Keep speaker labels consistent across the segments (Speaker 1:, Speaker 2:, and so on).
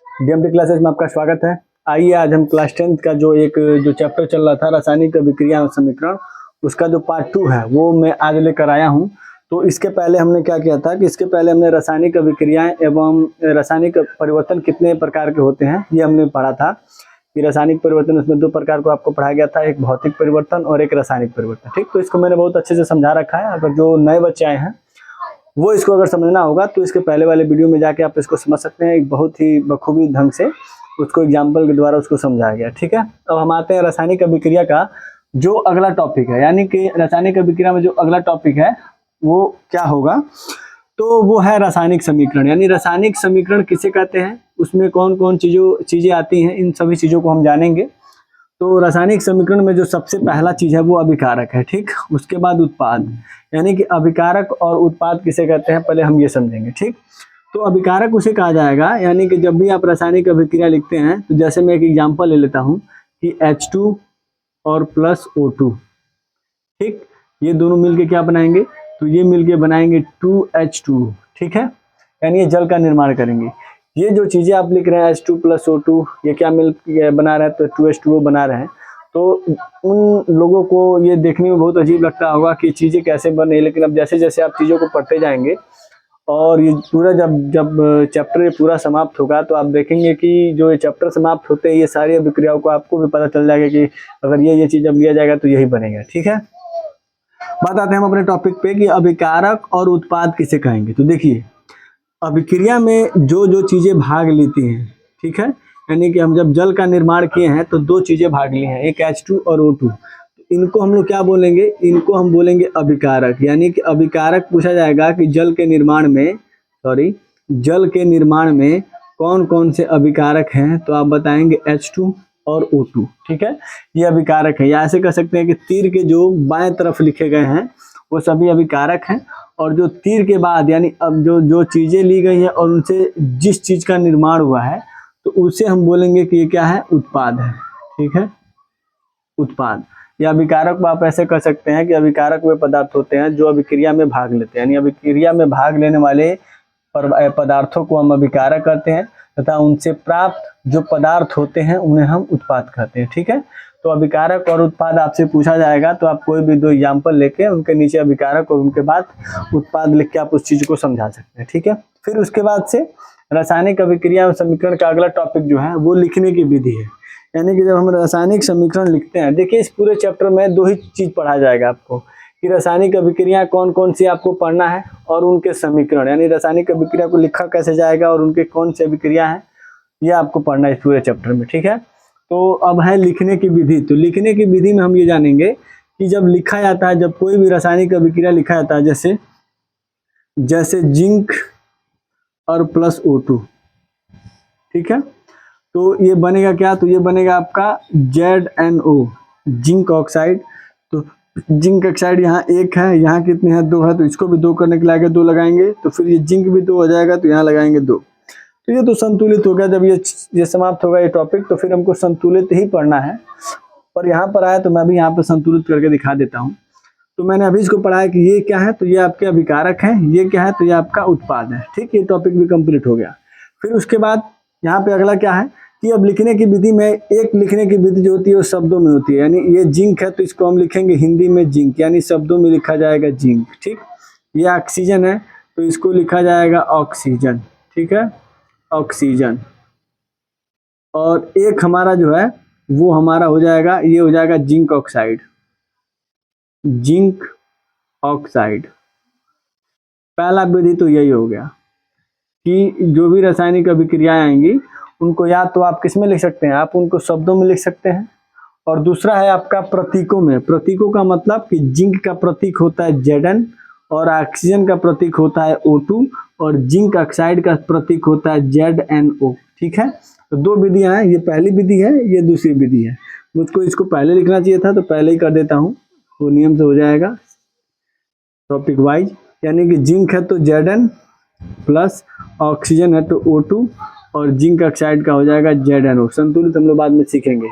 Speaker 1: DMT classes में आपका स्वागत है। आइए आज हम क्लास 10th का जो चैप्टर चल रहा था रासायनिक अभिक्रिया और समीकरण, उसका जो पार्ट 2 है वो मैं आज लेकर आया हूँ। तो इसके पहले हमने क्या किया था कि इसके पहले हमने रासायनिक अभिक्रियाएं एवं रासायनिक परिवर्तन कितने प्रकार के होते हैं ये हमने पढ़ा था कि रासायनिक परिवर्तन उसमें दो प्रकार को आपको पढ़ाया गया था, एक भौतिक परिवर्तन और एक रासायनिक परिवर्तन। ठीक, तो इसको मैंने बहुत अच्छे से समझा रखा है। अगर जो नए बच्चे आए हैं वो इसको अगर समझना होगा तो इसके पहले वाले वीडियो में जाके आप इसको समझ सकते हैं। एक बहुत ही बखूबी ढंग से उसको एग्जाम्पल के द्वारा उसको समझाया गया। ठीक है, अब हम आते हैं रासायनिक अभिक्रिया का जो अगला टॉपिक है, यानी कि रासायनिक अभिक्रिया में जो अगला टॉपिक है वो क्या होगा, तो वो है रासायनिक समीकरण। यानी रासायनिक समीकरण किसे कहते हैं, उसमें कौन कौन चीजें आती हैं, इन सभी चीजों को हम जानेंगे। तो रासायनिक समीकरण में जो सबसे पहला चीज है वो अभिकारक है। ठीक, उसके बाद उत्पाद, यानी कि अभिकारक और उत्पाद किसे कहते हैं पहले हम ये समझेंगे। ठीक, तो अभिकारक उसे कहा जाएगा, यानी कि जब भी आप रासायनिक अभिक्रिया लिखते हैं तो जैसे मैं एक एग्जांपल ले लेता हूं कि H2 और प्लस O2। ठीक, ये दोनों मिलके क्या बनाएंगे, तो ये मिलके बनाएंगे 2H2। ठीक है, यानी ये जल का निर्माण करेंगे। ये जो चीजें आप लिख रहे हैं H2 प्लस O2, ये क्या मिल बना रहा है, तो 2H2O बना रहे हैं। तो उन लोगों को ये देखने में बहुत अजीब लगता होगा कि चीजें कैसे बने, लेकिन अब जैसे जैसे आप चीजों को पढ़ते जाएंगे और ये पूरा जब चैप्टर पूरा समाप्त होगा तो आप देखेंगे कि जो ये चैप्टर समाप्त होते हैं ये सारी अभिक्रियाओं को आपको भी पता चल जाएगा कि अगर ये चीज जब लिया जाएगा तो यही बनेगा। ठीक है, बात आते हैं हम अपने टॉपिक पे कि अभिकारक और उत्पाद किसे कहेंगे। तो देखिए, अभिक्रिया में जो जो चीजें भाग लेती हैं, ठीक है, यानी कि हम जब जल का निर्माण किए हैं तो दो चीजें भाग ली हैं, एक H2 और O2। इनको हम लोग क्या बोलेंगे, इनको हम बोलेंगे अभिकारक। यानी कि अभिकारक पूछा जाएगा कि जल के निर्माण में कौन कौन से अभिकारक हैं, तो आप बताएंगे H2 और O2। ठीक है, ये अभिकारक है, या ऐसे कह सकते हैं कि तीर के जो बाएं तरफ लिखे गए हैं वो सभी अभिकारक हैं, और जो तीर के बाद यानी अब जो चीजें ली गई हैं और उनसे जिस चीज का निर्माण हुआ है तो उसे हम बोलेंगे कि ये क्या है, उत्पाद है। ठीक है, उत्पाद या अभिकारक को आप ऐसे कह सकते हैं कि अभिकारक वे पदार्थ होते हैं जो अभिक्रिया में भाग लेते हैं, यानी अभिक्रिया में भाग लेने वाले पदार्थों को हम अभिकारक कहते हैं, तथा उनसे प्राप्त जो पदार्थ होते हैं उन्हें हम उत्पाद कहते हैं। ठीक है, तो अभिकारक और उत्पाद आपसे पूछा जाएगा तो आप कोई भी दो एग्जाम्पल लेके उनके नीचे अभिकारक और उनके बाद उत्पाद लिख के आप उस चीज को समझा सकते हैं। ठीक है, फिर उसके बाद से रासायनिक अभिक्रिया और समीकरण का अगला टॉपिक जो है वो लिखने की विधि है। यानी कि जब हम रासायनिक समीकरण लिखते हैं, देखिए इस पूरे चैप्टर में दो ही चीज पढ़ा जाएगा आपको कि रासायनिक अभिक्रिया कौन कौन सी आपको पढ़ना है और उनके समीकरण, यानी रासायनिक अभिक्रिया को लिखा कैसे जाएगा और उनके कौन सी अभिक्रिया है ये आपको पढ़ना है इस पूरे चैप्टर में। ठीक है, तो अब है लिखने की विधि। तो लिखने की विधि में हम ये जानेंगे कि जब लिखा जाता है, जब कोई भी रासायनिक अभिक्रिया लिखा जाता है, जैसे जिंक और प्लस O2। ठीक है, तो ये बनेगा क्या, तो ये बनेगा आपका ZnO, जिंक ऑक्साइड। तो जिंक ऑक्साइड यहाँ एक है, यहाँ कितने हैं, दो है, तो इसको भी दो करने के लिए आगे दो लगाएंगे, तो फिर ये जिंक भी दो हो जाएगा, तो यहाँ लगाएंगे दो। तो ये तो संतुलित हो गया। जब ये समाप्त होगा ये टॉपिक, तो फिर हमको संतुलित ही पढ़ना है। पर यहाँ पर आया तो मैं भी यहाँ पे संतुलित करके दिखा देता हूँ। तो मैंने अभी इसको पढ़ा है कि ये क्या है, तो ये आपके अभिकारक हैं, ये क्या है, तो ये आपका उत्पाद है। ठीक, ये टॉपिक भी कंप्लीट हो गया। फिर उसके बाद यहाँ पे अगला क्या है कि अब लिखने की विधि में, एक लिखने की विधि जो होती है वो शब्दों में होती है। यानी ये जिंक है तो इसको हम लिखेंगे हिंदी में जिंक, यानी शब्दों में लिखा जाएगा जिंक। ठीक, ये ऑक्सीजन है तो इसको लिखा जाएगा ऑक्सीजन। ठीक है, ऑक्सीजन। और एक हमारा जो है वो हमारा हो जाएगा, ये हो जाएगा जिंक ऑक्साइड, जिंक ऑक्साइड। पहला विधि तो यही हो गया कि जो भी रासायनिक अभिक्रियाएं आएंगी उनको या तो आप किस में लिख सकते हैं, आप उनको शब्दों में लिख सकते हैं, और दूसरा है आपका प्रतीकों में। प्रतीकों का मतलब कि जिंक का प्रतीक होता है Zn और ऑक्सीजन का प्रतीक होता है O2 और जिंक ऑक्साइड का प्रतीक होता है ZnO। ठीक है, तो दो विधियां हैं, ये पहली विधि है, ये दूसरी विधि है। मुझको इसको पहले लिखना चाहिए था तो पहले ही कर देता हूँ, वो नियम से हो जाएगा टॉपिक वाइज। यानी कि जिंक है तो Zn प्लस ऑक्सीजन है तो O2 और जिंक ऑक्साइड का हो जाएगा ZnO। संतुलित हम लोग बाद में सीखेंगे।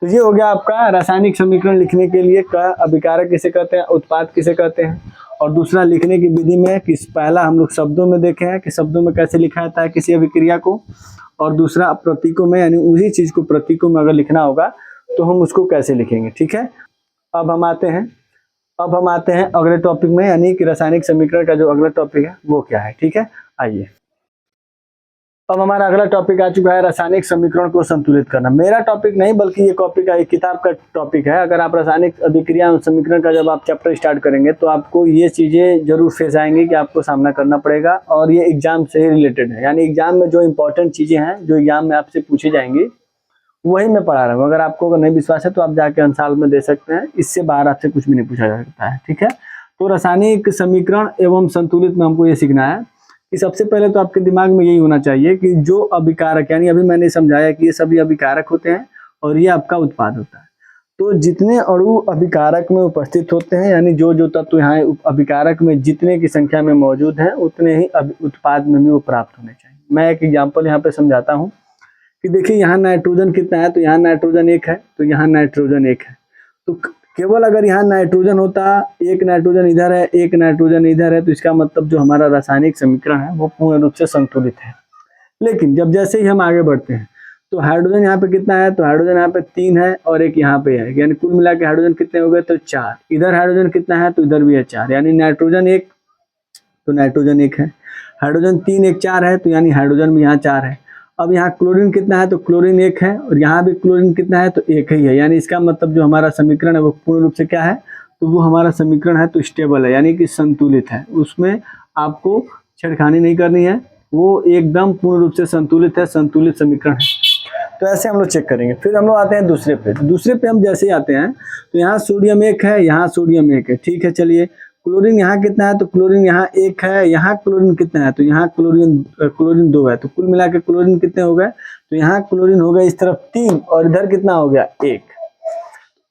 Speaker 1: तो ये हो गया आपका रासायनिक समीकरण लिखने के लिए का अभिकारक किसे कहते हैं, उत्पाद किसे कहते हैं, और दूसरा लिखने की विधि में कि पहला हम लोग शब्दों में देखे हैं कि शब्दों में कैसे लिखा जाता है किसी अभिक्रिया को, और दूसरा प्रतीकों में, यानी उसी चीज को प्रतीकों में अगर लिखना होगा तो हम उसको कैसे लिखेंगे। ठीक है, अब हम आते हैं अगले टॉपिक में, यानी कि रासायनिक समीकरण का जो अगला टॉपिक है वो क्या है। ठीक है, आइए अब हमारा अगला टॉपिक आ चुका है रासायनिक समीकरण को संतुलित करना। मेरा टॉपिक नहीं बल्कि ये कॉपी का एक किताब का टॉपिक है। अगर आप रासायनिक अभिक्रिया एवं समीकरण का जब आप चैप्टर स्टार्ट करेंगे तो आपको ये चीजें जरूर फेस आएंगी कि आपको सामना करना पड़ेगा, और ये एग्जाम से ही रिलेटेड है, यानी एग्जाम में जो इंपॉर्टेंट चीजें हैं जो एग्जाम में आपसे पूछी जाएंगी वही मैं पढ़ा रहा हूँ। अगर आपको नहीं विश्वास है तो आप जाके अंशाल में दे सकते हैं, इससे बाहर आपसे कुछ भी नहीं पूछा जा सकता है। ठीक है, तो रासायनिक समीकरण एवं संतुलित में हमको ये सीखना है कि सबसे पहले तो आपके दिमाग में यही होना चाहिए कि जो अभिकारक, यानी अभी मैंने समझाया कि ये सभी अभिकारक होते हैं और ये आपका उत्पाद होता है। तो जितने अणु अभिकारक में उपस्थित होते हैं, यानी जो जो तत्व यहाँ अभिकारक में जितने की संख्या में मौजूद हैं उतने ही उत्पाद में भी वो प्राप्त होने चाहिए। मैं एक एग्जाम्पल यहाँ पे समझाता हूँ कि देखिए यहाँ नाइट्रोजन कितना है, तो यहाँ नाइट्रोजन 1 है, तो यहाँ नाइट्रोजन 1 है। तो केवल अगर यहाँ नाइट्रोजन होता, एक नाइट्रोजन इधर है एक नाइट्रोजन इधर है, तो इसका मतलब जो हमारा रासायनिक समीकरण है वो पूर्ण रूप से संतुलित है। लेकिन जब जैसे ही हम आगे बढ़ते हैं तो हाइड्रोजन यहाँ पे कितना है, तो हाइड्रोजन यहाँ पे 3 है और एक यहाँ पे है, यानी कुल मिला के हाइड्रोजन कितने हो गए, तो 4। इधर हाइड्रोजन कितना है, तो इधर भी है 4, यानी नाइट्रोजन 1 तो नाइट्रोजन 1 है, हाइड्रोजन 3 1 4 है, तो यानी हाइड्रोजन भी यहाँ 4 है। अब यहाँ क्लोरीन कितना है, तो क्लोरीन 1 है, और यहाँ भी क्लोरीन कितना है, तो 1 ही है, यानी इसका मतलब जो हमारा समीकरण है वो पूर्ण रूप से क्या है, तो वो हमारा समीकरण है तो स्टेबल है, यानी कि संतुलित है। उसमें आपको छेड़खानी नहीं करनी है, वो एकदम पूर्ण रूप से संतुलित है, संतुलित समीकरण है। तो ऐसे हम लोग चेक करेंगे। फिर हम लोग आते हैं दूसरे पे। तो दूसरे पे हम जैसे ही आते हैं तो यहाँ सोडियम 1 है, यहाँ सोडियम 1 है। ठीक है, चलिए क्लोरीन यहाँ कितना है, तो क्लोरीन यहाँ 1 है, यहाँ क्लोरीन कितना है, तो यहाँ क्लोरीन 2 है। तो कुल मिला के क्लोरीन कितने हो गए, तो यहाँ क्लोरीन हो गए इस तरफ 3 और इधर कितना हो गया 1।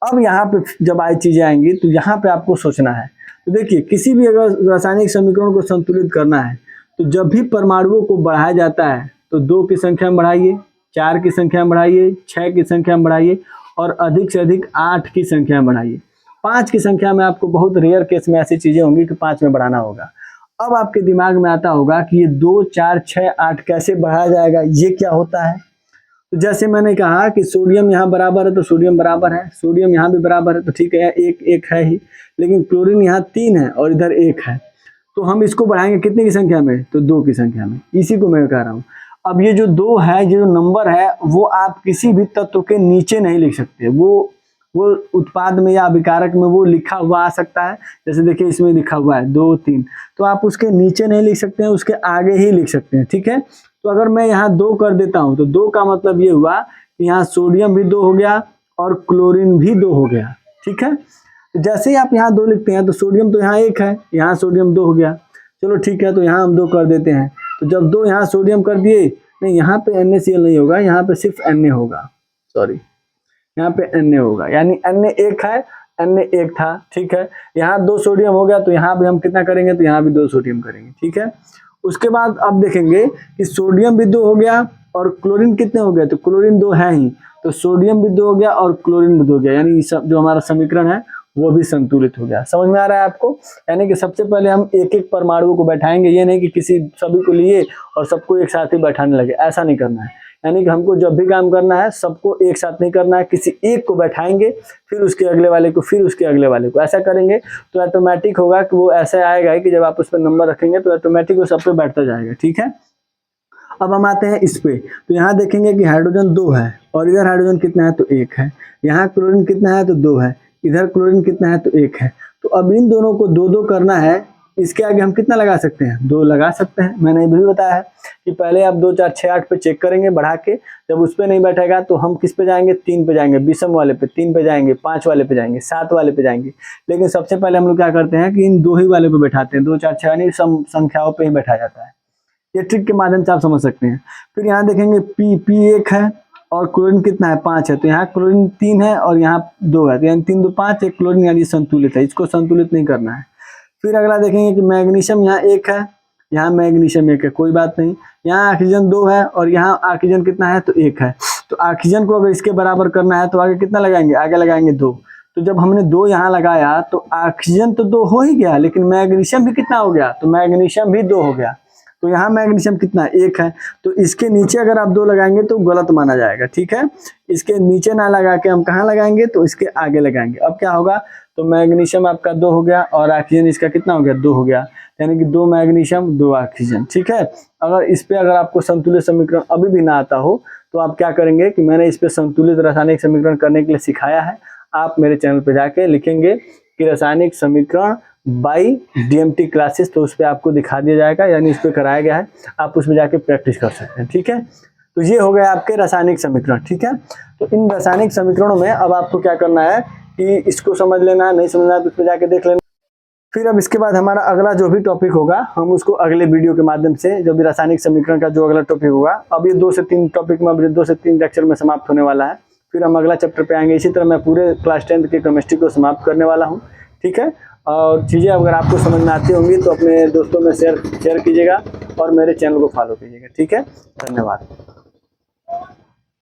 Speaker 1: अब यहाँ पे जब आई चीजें आएंगी तो यहाँ पे आपको सोचना है। तो देखिए किसी भी अगर रासायनिक समीकरण को संतुलित करना है तो जब भी परमाणुओं को बढ़ाया जाता है तो 2 की संख्या में बढ़ाइए, 4 की संख्या में बढ़ाइए, 6 की संख्या में बढ़ाइए, और अधिक से अधिक 8 की संख्या में बढ़ाइए। 5 की संख्या में आपको बहुत रेयर केस में ऐसी चीजें होंगी कि 5 में बढ़ाना होगा। अब आपके दिमाग में आता होगा कि ये 2 4 6 8 कैसे बढ़ाया जाएगा, ये क्या होता है। तो जैसे मैंने कहा कि सोडियम यहाँ बराबर है तो सोडियम बराबर है, सोडियम यहाँ भी बराबर है तो ठीक है, एक एक है ही, लेकिन क्लोरीन यहाँ 3 है और इधर 1 है, तो हम इसको बढ़ाएंगे कितने की संख्या में, तो 2 की संख्या में। इसी को मैं कह रहा हूँ। अब ये जो 2 है, जो नंबर है, वो आप किसी भी तत्व के नीचे नहीं लिख सकते, वो उत्पाद में या अभिकारक में वो लिखा हुआ आ सकता है। जैसे देखिए इसमें लिखा हुआ है 2 3, तो आप उसके नीचे नहीं लिख सकते हैं, उसके आगे ही लिख सकते हैं। ठीक है, तो अगर मैं यहाँ 2 कर देता हूँ तो 2 का मतलब ये हुआ कि यहाँ सोडियम भी 2 हो गया और क्लोरीन भी 2 हो गया। ठीक है, तो जैसे ही आप यहाँ 2 लिखते हैं तो सोडियम तो यहाँ 1 है, यहाँ सोडियम 2 हो गया। चलो ठीक है, तो यहाँ हम 2 कर देते हैं। तो जब 2 यहाँ सोडियम कर दिए, नहीं यहाँ पे NaCl नहीं होगा, यहाँ पे सिर्फ Na होगा, सॉरी यहाँ पे Na होगा, यानी Na 1 है, Na 1 था। ठीक है, यहाँ 2 सोडियम हो गया तो यहाँ भी हम कितना करेंगे, तो यहाँ भी 2 सोडियम करेंगे। ठीक है, उसके बाद अब देखेंगे कि सोडियम भी 2 हो गया और क्लोरीन कितने हो गए, तो क्लोरीन 2 है ही, तो सोडियम भी 2 हो गया और क्लोरीन भी 2 हो गया, यानी जो हमारा समीकरण है वो भी संतुलित हो गया। समझ में आ रहा है आपको। यानी कि सबसे पहले हम एक एक परमाणु को बैठाएंगे, ये नहीं कि किसी सभी को लिए और सबको एक साथ ही बैठाने लगे, ऐसा नहीं करना है। यानी कि हमको जब भी काम करना है सबको एक साथ नहीं करना है, किसी एक को बैठाएंगे, फिर उसके अगले वाले को, फिर उसके अगले वाले को। ऐसा करेंगे तो ऑटोमेटिक होगा कि वो ऐसा आएगा कि जब आप उस पर नंबर रखेंगे तो ऑटोमेटिक वो सब पे बैठता जाएगा। ठीक है, अब हम आते हैं इस पे। तो यहाँ देखेंगे कि हाइड्रोजन 2 है और इधर हाइड्रोजन कितना है, तो 1 है। यहाँ क्लोरीन कितना है, तो 2 है। इधर क्लोरीन कितना है, तो 1 है। तो अब इन दोनों को 2 2 करना है, इसके आगे हम कितना लगा सकते हैं, 2 लगा सकते हैं। मैंने भी बताया है कि पहले आप 2 4 6 8 पे चेक करेंगे बढ़ा के, जब उस पे नहीं बैठेगा तो हम किस पे जाएंगे, 3 पे जाएंगे, विषम वाले पे, 3 पे जाएंगे, 5 वाले पे जाएंगे, 7 वाले पे जाएंगे। लेकिन सबसे पहले हम लोग क्या करते हैं कि इन 2 ही वाले पे बैठाते हैं, 2 4 6 यानी संख्याओं पे ही बैठा जाता है। ये ट्रिक के माध्यम से आप समझ सकते हैं। फिर यहाँ देखेंगे P 1 है और क्लोरीन कितना है, 5 है, तो यहाँ क्लोरीन 3 है और यहाँ 2 है, तो यानी 3 2 5 एक क्लोरीन, यानी संतुलित है, इसको संतुलित नहीं करना है। फिर अगला देखेंगे कि मैग्नीशियम यहाँ 1 है, यहाँ मैग्नीशियम 1 है, कोई बात नहीं। यहाँ ऑक्सीजन 2 है और यहाँ ऑक्सीजन कितना है, तो 1 है। तो ऑक्सीजन को अगर इसके बराबर करना है तो आगे कितना लगाएंगे, आगे लगाएंगे 2। तो जब हमने 2 यहाँ लगाया तो ऑक्सीजन तो 2 हो ही गया, लेकिन मैग्नीशियम भी कितना हो गया, तो मैग्नीशियम भी 2 हो गया। तो यहाँ मैग्नीशियम कितना 1 है, तो इसके नीचे अगर आप 2 लगाएंगे तो गलत माना जाएगा, ठीक है। इसके नीचे ना लगा के हम कहाँ लगाएंगे, तो इसके आगे लगाएंगे। अब क्या होगा, तो मैग्नीशियम आपका 2 हो गया और ऑक्सीजन इसका कितना हो गया, 2 हो गया, यानी कि 2 मैग्नीशियम 2 ऑक्सीजन, ठीक है। अगर इस पे अगर आपको संतुलित समीकरण अभी भी ना आता हो तो आप क्या करेंगे कि मैंने इस पे संतुलित रासायनिक समीकरण करने के लिए सिखाया है, आप मेरे चैनल पे जाके लिखेंगे कि रासायनिक समीकरण बाई डीएमटी क्लासेस, तो उस पर आपको दिखा दिया जाएगा, यानी इस पे कराया गया है, आप उसमें जाके प्रैक्टिस कर सकते हैं, ठीक है। तो ये हो गया आपके रासायनिक समीकरण, ठीक है। तो इन रासायनिक समीकरणों में अब आपको क्या करना है कि इसको समझ लेना है, नहीं समझना है तो उस पर जाके देख लेना। फिर अब इसके बाद हमारा अगला जो भी टॉपिक होगा हम उसको अगले वीडियो के माध्यम से, जो भी रासायनिक समीकरण का जो अगला टॉपिक होगा, अब ये 2 से 3 टॉपिक में, 2 से 3 लेक्चर में समाप्त होने वाला है। फिर हम अगला चैप्टर पे आएंगे। इसी तरह मैं पूरे क्लास 10th की केमिस्ट्री को समाप्त करने वाला हूँ, ठीक है। और चीज़ें अगर आपको समझ में आती होंगी तो अपने दोस्तों में शेयर कीजिएगा और मेरे चैनल को फॉलो कीजिएगा, ठीक है। धन्यवाद।